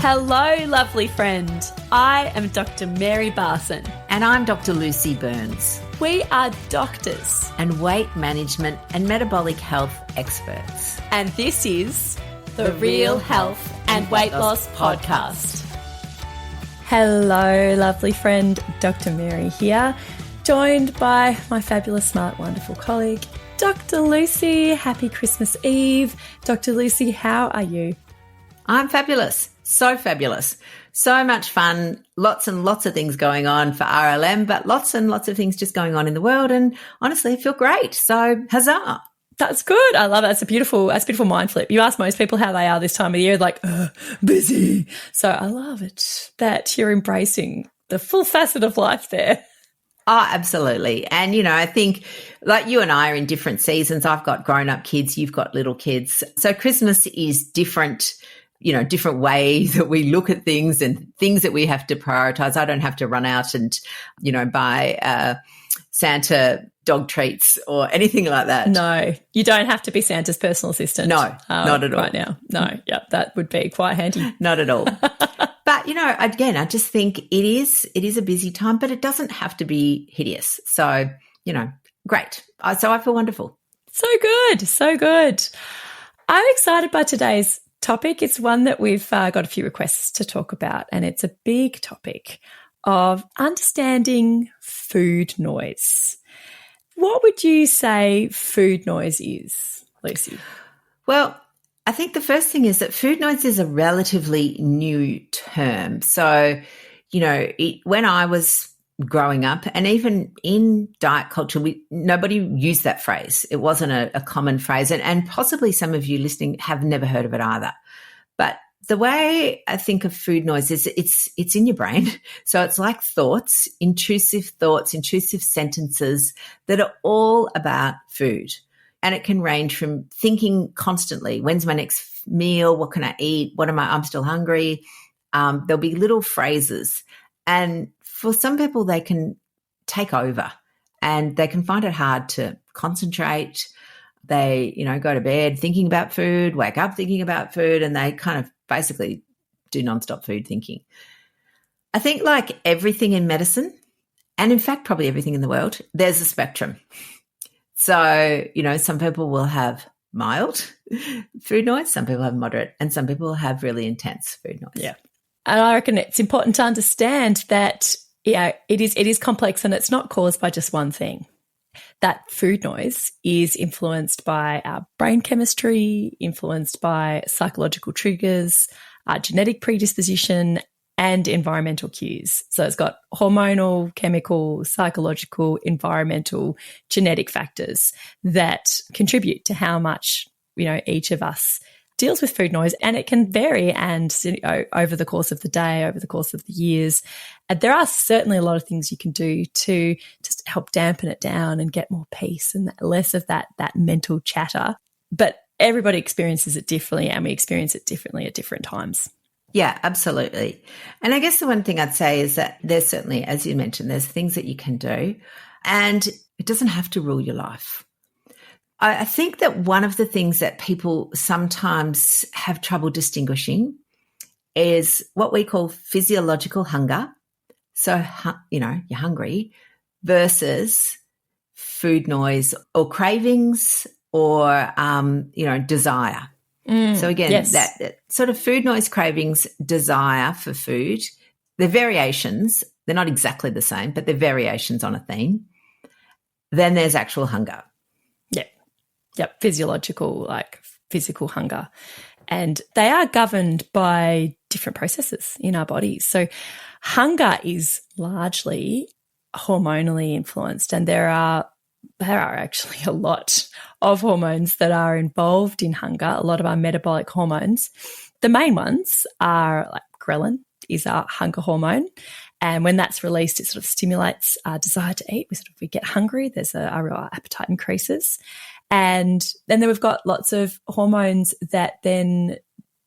Hello, lovely friend. I am Dr. Mary Barson. And I'm Dr. Lucy Burns. We are doctors and weight management and metabolic health experts. And this is the Real Health and Weight Loss Podcast. Hello, lovely friend. Dr. Mary here, joined by my fabulous, smart, wonderful colleague, Dr. Lucy. Happy Christmas Eve. Dr. Lucy, how are you? I'm fabulous. So fabulous. So much fun. Lots and lots of things going on for RLM, but lots and lots of things just going on in the world. And honestly, I feel great. So huzzah. That's good. I love it. That's a beautiful mind flip. You ask most people how they are this time of year, like, busy. So I love it that you're embracing the full facet of life there. Oh, absolutely. And, you know, I think like you and I are in different seasons. I've got grown-up kids. You've got little kids. So Christmas is different, you know, different way that we look at things and things that we have to prioritize. I don't have to run out and, you know, buy Santa dog treats or anything like that. No, you don't have to be Santa's personal assistant. No, not at all. Right now. No, yeah, that would be quite handy. Not at all. But, you know, again, I just think it is a busy time, but it doesn't have to be hideous. So, you know, great. So I feel wonderful. So good. So good. I'm excited by today's topic. It's one that we've got a few requests to talk about, and it's a big topic of understanding food noise. What would you say food noise is, Lucy? Well, I think the first thing is that food noise is a relatively new term. So, you know, when I was growing up, and even in diet culture, nobody used that phrase. It wasn't a common phrase. And possibly some of you listening have never heard of it either. But the way I think of food noise is it's in your brain. So it's like thoughts, intrusive sentences that are all about food. And it can range from thinking constantly, when's my next meal? What can I eat? I'm still hungry. There'll be little phrases. And for some people, they can take over and they can find it hard to concentrate. They, you know, go to bed thinking about food, wake up thinking about food, and they kind of basically do nonstop food thinking. I think like everything in medicine, and in fact, probably everything in the world, there's a spectrum. So, you know, some people will have mild food noise, some people have moderate, and some people have really intense food noise. Yeah. And I reckon it's important to understand that, yeah, it is complex and it's not caused by just one thing. That food noise is influenced by our brain chemistry, influenced by psychological triggers, genetic predisposition, and environmental cues. So it's got hormonal, chemical, psychological, environmental, genetic factors that contribute to how much, you know, each of us deals with food noise, and it can vary and, you know, over the course of the day, over the course of the years. And there are certainly a lot of things you can do to just help dampen it down and get more peace and less of that mental chatter. But everybody experiences it differently, and we experience it differently at different times. Yeah, absolutely. And I guess the one thing I'd say is that there's certainly, as you mentioned, there's things that you can do, and it doesn't have to rule your life. I think that one of the things that people sometimes have trouble distinguishing is what we call physiological hunger. So, you know, you're hungry versus food noise or cravings or, you know, desire. So again, yes. that sort of food noise, cravings, desire for food, they're variations. They're not exactly the same, but they're variations on a theme. Then there's actual hunger. Yep, physiological, like physical hunger. And they are governed by different processes in our bodies. So hunger is largely hormonally influenced, and there are actually a lot of hormones that are involved in hunger, a lot of our metabolic hormones. The main ones are like ghrelin is our hunger hormone. And when that's released, it sort of stimulates our desire to eat. We get hungry. Our appetite increases. And then we've got lots of hormones that then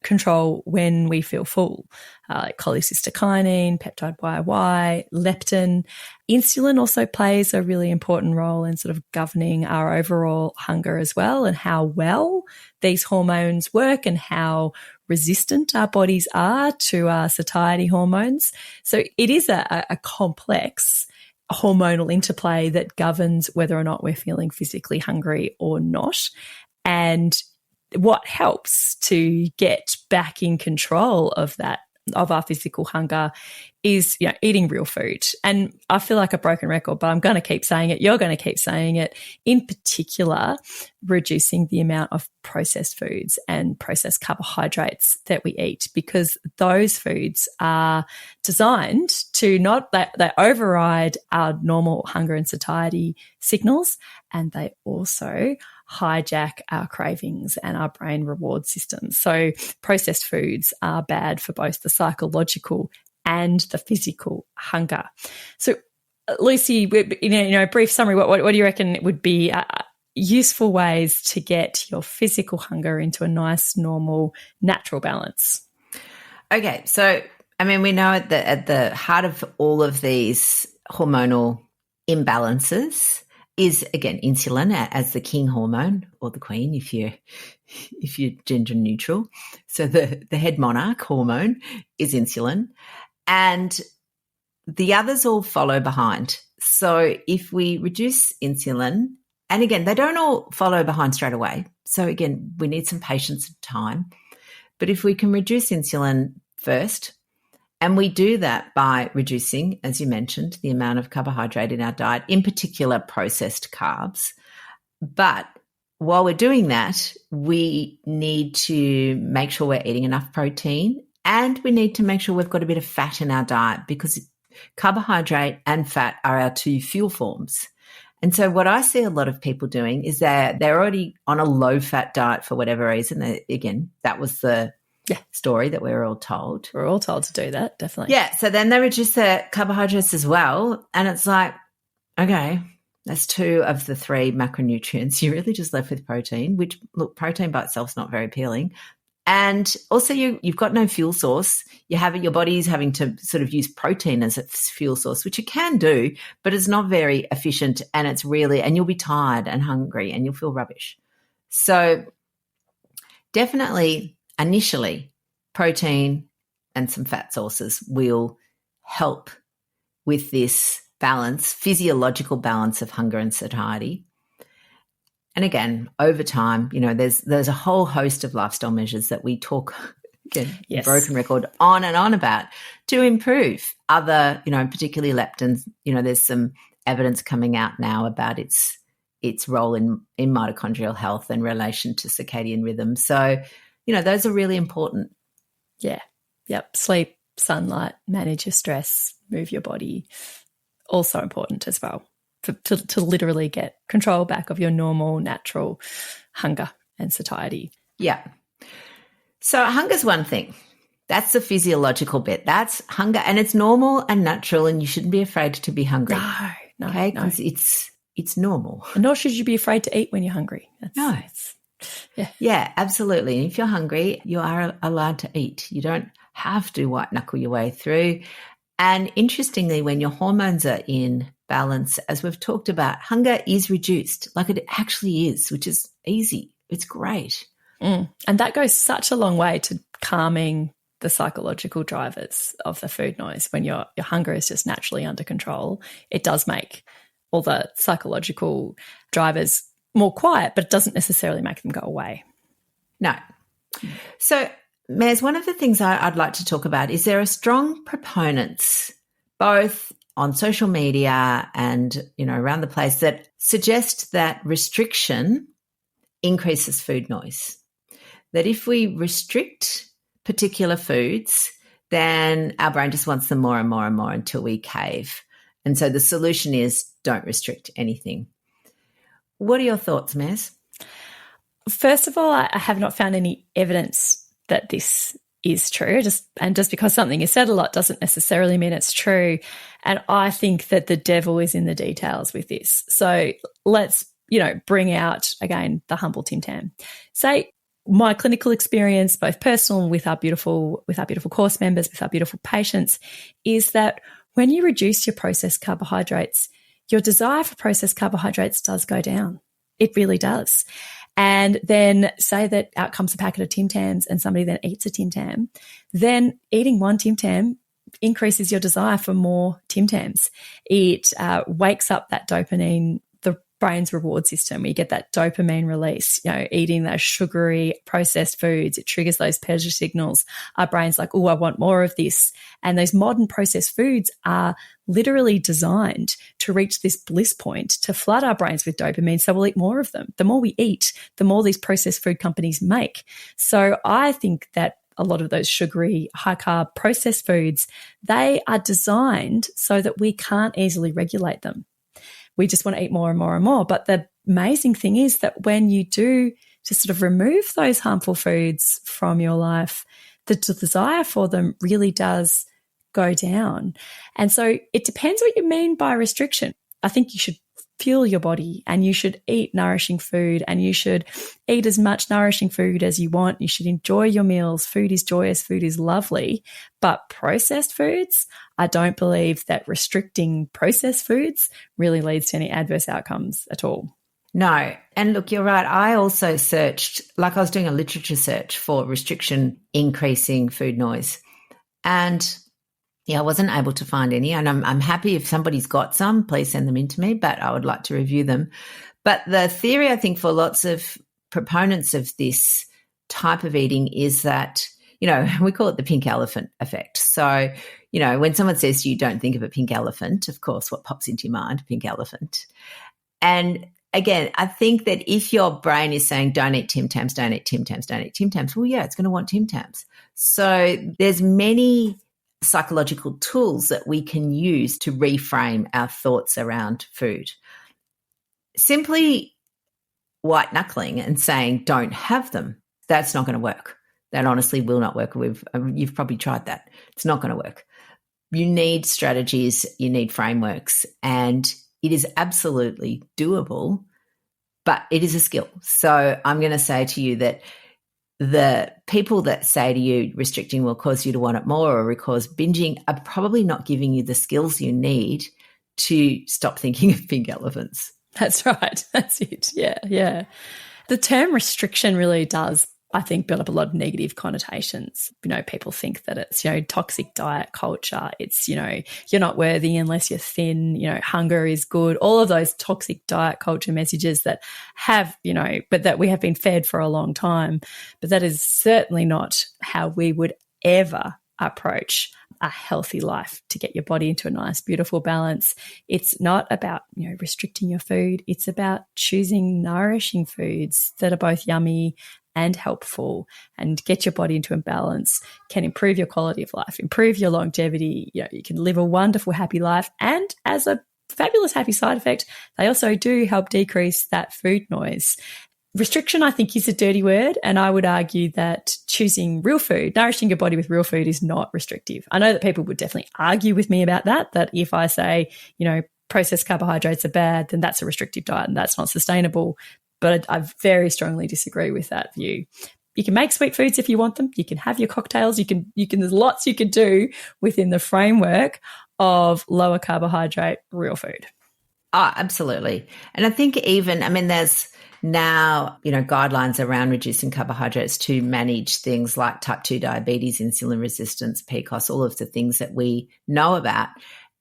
control when we feel full, like cholecystokinin, peptide YY, leptin. Insulin also plays a really important role in sort of governing our overall hunger as well, and how well these hormones work and how resistant our bodies are to our satiety hormones. So it is a complex hormonal interplay that governs whether or not we're feeling physically hungry or not. And what helps to get back in control of that, of our physical hunger, is, you know, eating real food. And I feel like a broken record, but I'm going to keep saying it. You're going to keep saying it. In particular, reducing the amount of processed foods and processed carbohydrates that we eat, because those foods are designed to they override our normal hunger and satiety signals, and they also hijack our cravings and our brain reward systems. So processed foods are bad for both the psychological and the physical hunger. So Lucy, brief summary, what do you reckon would be useful ways to get your physical hunger into a nice, normal, natural balance? Okay, so I mean, we know at the heart of all of these hormonal imbalances is, again, insulin as the king hormone, or the queen if you're gender neutral. So the head monarch hormone is insulin, and the others all follow behind. So if we reduce insulin, and again, they don't all follow behind straight away. So again, we need some patience and time. But if we can reduce insulin first, and we do that by reducing, as you mentioned, the amount of carbohydrate in our diet, in particular processed carbs. But while we're doing that, we need to make sure we're eating enough protein, and we need to make sure we've got a bit of fat in our diet, because carbohydrate and fat are our two fuel forms. And so what I see a lot of people doing is they're already on a low-fat diet for whatever reason. Again, that was the story that we were all told. We're all told to do that, definitely. Yeah, so then they reduce their carbohydrates as well, and it's like, okay, that's 2 of the 3 macronutrients. You're really just left with protein, which, look, protein by itself is not very appealing. And also you've got no fuel source. Your body is having to sort of use protein as a fuel source, which it can do, but it's not very efficient, and and you'll be tired and hungry and you'll feel rubbish. So definitely initially protein and some fat sources will help with this balance, physiological balance of hunger and satiety. And again, over time, there's a whole host of lifestyle measures that we talk, again, broken record, on and on about to improve other, particularly leptins. There's some evidence coming out now about its role in mitochondrial health in relation to circadian rhythm. So, those are really important. Yeah. Yep. Sleep, sunlight, manage your stress, move your body. Also important as well. To literally get control back of your normal, natural hunger and satiety. Yeah. So hunger's one thing. That's the physiological bit. That's hunger, and it's normal and natural, and you shouldn't be afraid to be hungry. No. Okay, because it's normal. And nor should you be afraid to eat when you're hungry. Yeah, absolutely. And if you're hungry, you are allowed to eat. You don't have to white knuckle your way through. And interestingly, when your hormones are in balance, as we've talked about, hunger is reduced, like it actually is, which is easy. It's great. And that goes such a long way to calming the psychological drivers of the food noise. When your hunger is just naturally under control, it does make all the psychological drivers more quiet, but it doesn't necessarily make them go away. No. So, Maz, one of the things I'd like to talk about is there are strong proponents, both on social media and, around the place, that suggest that restriction increases food noise. That if we restrict particular foods, then our brain just wants them more and more and more until we cave. And so the solution is don't restrict anything. What are your thoughts, Maz? First of all, I have not found any evidence that this is true. Just because something is said a lot doesn't necessarily mean it's true. And I think that the devil is in the details with this. So let's, bring out, again, the humble Tim Tam. Say my clinical experience, both personal with our beautiful course members, with our beautiful patients, is that when you reduce your processed carbohydrates, your desire for processed carbohydrates does go down. It really does. and then say that out comes a packet of Tim Tams and somebody then eats a Tim Tam, then eating one Tim Tam increases your desire for more Tim Tams. It wakes up that dopamine, the brain's reward system. You get that dopamine release, eating those sugary processed foods. It triggers those pleasure signals. Our brain's like, oh, I want more of this. And those modern processed foods are literally designed to reach this bliss point, to flood our brains with dopamine, so we'll eat more of them. The more we eat, the more these processed food companies make. So I think that a lot of those sugary, high-carb processed foods, they are designed so that we can't easily regulate them. We just want to eat more and more and more. But the amazing thing is that when you do just sort of remove those harmful foods from your life, the desire for them really does go down. And so it depends what you mean by restriction. I think you should fuel your body and you should eat nourishing food and you should eat as much nourishing food as you want. You should enjoy your meals. Food is joyous. Food is lovely. But processed foods, I don't believe that restricting processed foods really leads to any adverse outcomes at all. No. And look, you're right. I also searched, like I was doing a literature search for restriction increasing food noise. And I wasn't able to find any, and I'm happy if somebody's got some, please send them in to me, but I would like to review them. But the theory, I think, for lots of proponents of this type of eating is that, we call it the pink elephant effect. So, when someone says you don't think of a pink elephant, of course, what pops into your mind? Pink elephant. And again, I think that if your brain is saying don't eat Tim Tams, don't eat Tim Tams, don't eat Tim Tams, well, yeah, it's going to want Tim Tams. So there's many psychological tools that we can use to reframe our thoughts around food. Simply white knuckling and saying don't have them, that's not going to work. That honestly will not work. You've probably tried that. It's not going to work. You need strategies, you need frameworks, and it is absolutely doable, but it is a skill. So I'm going to say to you that the people that say to you restricting will cause you to want it more or cause binging are probably not giving you the skills you need to stop thinking of pink elephants. That's right. That's it. Yeah. The term restriction really does, I think, build up a lot of negative connotations. People think that it's, toxic diet culture. It's, you're not worthy unless you're thin, hunger is good. All of those toxic diet culture messages that have, but that we have been fed for a long time. But that is certainly not how we would ever approach a healthy life to get your body into a nice, beautiful balance. It's not about, restricting your food. It's about choosing nourishing foods that are both yummy and helpful and get your body into a balance, can improve your quality of life, improve your longevity. You can live a wonderful, happy life. And as a fabulous, happy side effect, they also do help decrease that food noise. Restriction, I think, is a dirty word. And I would argue that choosing real food, nourishing your body with real food is not restrictive. I know that people would definitely argue with me about that if I say, processed carbohydrates are bad, then that's a restrictive diet and that's not sustainable. But I very strongly disagree with that view. You can make sweet foods if you want them. You can have your cocktails. There's lots you can do within the framework of lower carbohydrate, real food. Oh, absolutely. And I think there's now, guidelines around reducing carbohydrates to manage things like type 2 diabetes, insulin resistance, PCOS, all of the things that we know about.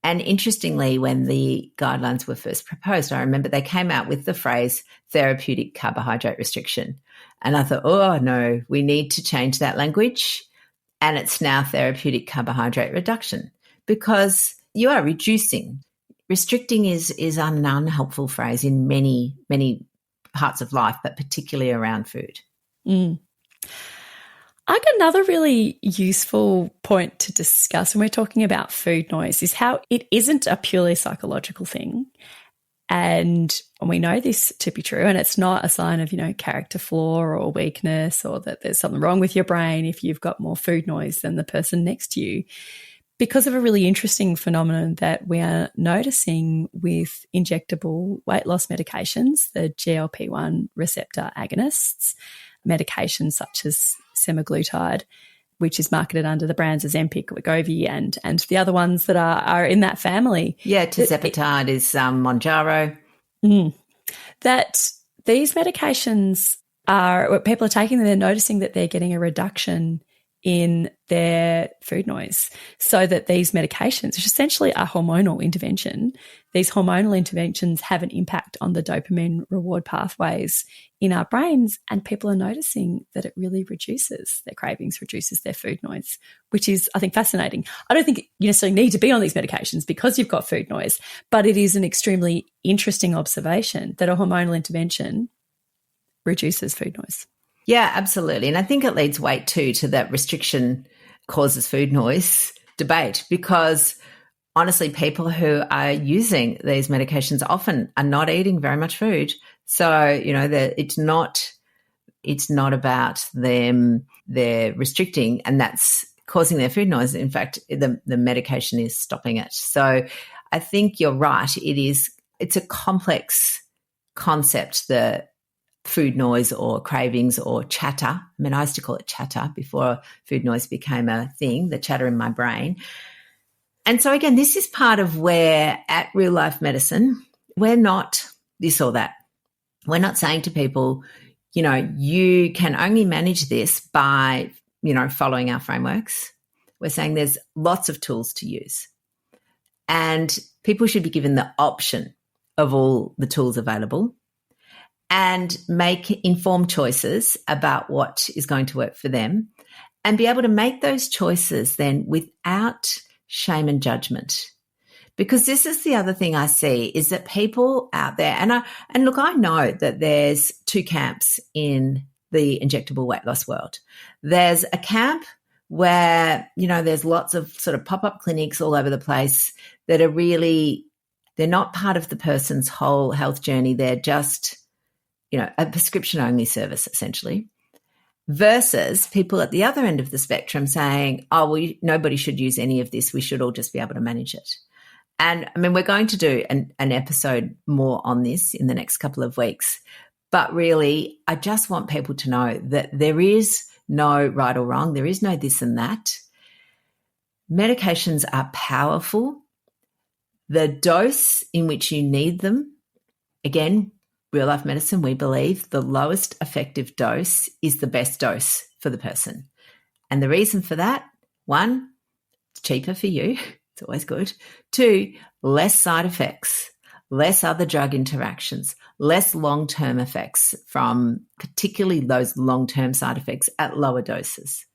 And interestingly, when the guidelines were first proposed, I remember they came out with the phrase therapeutic carbohydrate restriction. And I thought, oh, no, we need to change that language. And it's now therapeutic carbohydrate reduction because you are reducing. Restricting is an unhelpful phrase in many, many parts of life, but particularly around food. I got another really useful point to discuss when we're talking about food noise is how it isn't a purely psychological thing. And we know this to be true. And it's not a sign of, character flaw or weakness or that there's something wrong with your brain if you've got more food noise than the person next to you. Because of a really interesting phenomenon that we are noticing with injectable weight loss medications, the GLP-1 receptor agonists, medications such as semaglutide, which is marketed under the brands Ozempic, Wegovy, and the other ones that are in that family. Yeah, tirzepatide is Mounjaro. That these medications people are taking them, they're noticing that they're getting a reduction in their food noise, so that these medications, which essentially are hormonal intervention, these hormonal interventions have an impact on the dopamine reward pathways in our brains, and people are noticing that it really reduces their cravings, reduces their food noise, which is, I think, fascinating. I don't think you necessarily need to be on these medications because you've got food noise, but it is an extremely interesting observation that a hormonal intervention reduces food noise. Yeah, absolutely. And I think it leads weight too to that restriction causes food noise debate, because honestly, people who are using these medications often are not eating very much food. So, it's not about them, they're restricting, and that's causing their food noise. In fact, the medication is stopping it. So I think you're right. It's a complex concept, the food noise or cravings or chatter. I mean, I used to call it chatter before food noise became a thing, the chatter in my brain. And so again, this is part of where at Real Life Medicine, we're not this or that. We're not saying to people, you can only manage this by, following our frameworks. We're saying there's lots of tools to use. And people should be given the option of all the tools available and make informed choices about what is going to work for them, and be able to make those choices then without shame and judgment. Because this is the other thing I see, is that people out there, and look, I know that there's two camps in the injectable weight loss world. There's a camp where, there's lots of sort of pop-up clinics all over the place that are really, they're not part of the person's whole health journey. They're just, a prescription-only service, essentially, versus people at the other end of the spectrum saying, nobody should use any of this. We should all just be able to manage it. And, I mean, we're going to do an episode more on this in the next couple of weeks. But really, I just want people to know that there is no right or wrong. There is no this and that. Medications are powerful. The dose in which you need them, again, Real Life Medicine, we believe the lowest effective dose is the best dose for the person. And the reason for that, 1, it's cheaper for you. It's always good. 2, less side effects, less other drug interactions, less long-term effects from particularly those long-term side effects at lower doses.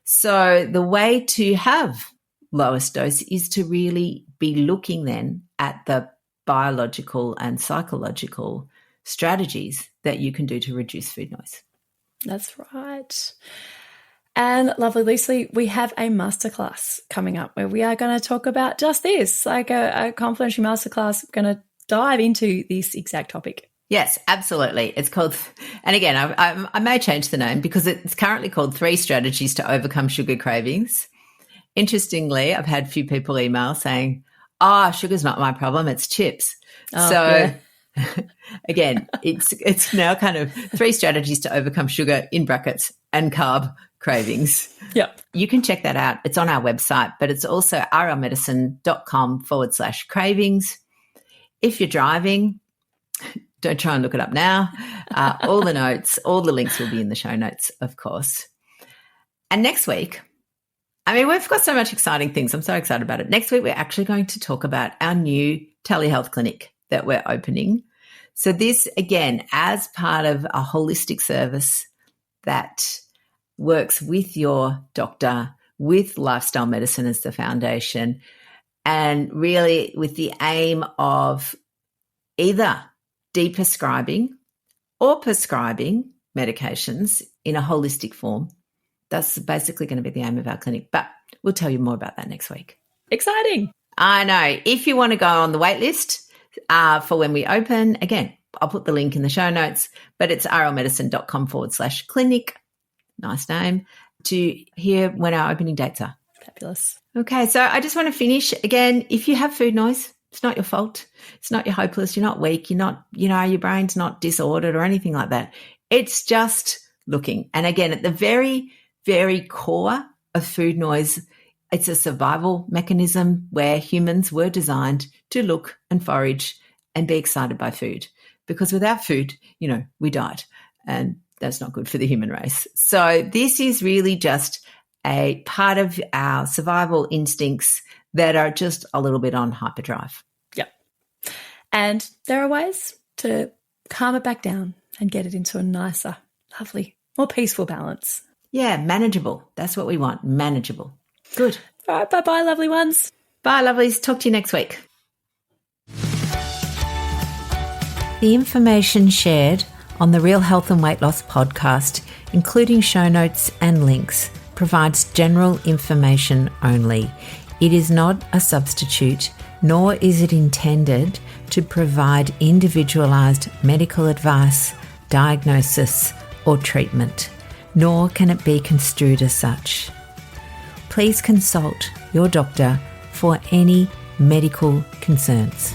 So the way to have lowest dose is to really be looking then at the biological and psychological strategies that you can do to reduce food noise. That's right. And lovely Lucy, we have a masterclass coming up where we are going to talk about just this, like a complimentary masterclass, going to dive into this exact topic. Yes, absolutely. It's called, and again, I may change the name because it's currently called 3 Strategies to Overcome Sugar Cravings. Interestingly, I've had a few people email saying, sugar's not my problem, it's chips. Yeah. Again, it's now kind of 3 strategies to overcome sugar in brackets and carb cravings. Yep. You can check that out. It's on our website, but it's also rlmedicine.com/cravings. If you're driving, don't try and look it up now. All the notes, all the links will be in the show notes, of course. And next week, I mean, we've got so much exciting things. I'm so excited about it. Next week, we're actually going to talk about our new telehealth clinic that we're opening. So this, again, as part of a holistic service that works with your doctor, with lifestyle medicine as the foundation, and really with the aim of either deprescribing or prescribing medications in a holistic form. That's basically going to be the aim of our clinic, but we'll tell you more about that next week. Exciting. I know. If you want to go on the wait list for when we open, again, I'll put the link in the show notes, but it's rlmedicine.com/clinic, nice name, to hear when our opening dates are. Fabulous. Okay, so I just want to finish. Again, if you have food noise, it's not your fault. It's not you're hopeless. You're not weak. You're not, your brain's not disordered or anything like that. It's just looking. And again, at the very, very core of food noise, it's a survival mechanism where humans were designed to look and forage and be excited by food. Because without food, we died. And that's not good for the human race. So this is really just a part of our survival instincts that are just a little bit on hyperdrive. Yep. And there are ways to calm it back down and get it into a nicer, lovely, more peaceful balance. Yeah, manageable. That's what we want, manageable. Good. All right, bye-bye, lovely ones. Bye, lovelies. Talk to you next week. The information shared on the Real Health and Weight Loss podcast, including show notes and links, provides general information only. It is not a substitute, nor is it intended to provide individualised medical advice, diagnosis, or treatment, nor can it be construed as such. Please consult your doctor for any medical concerns.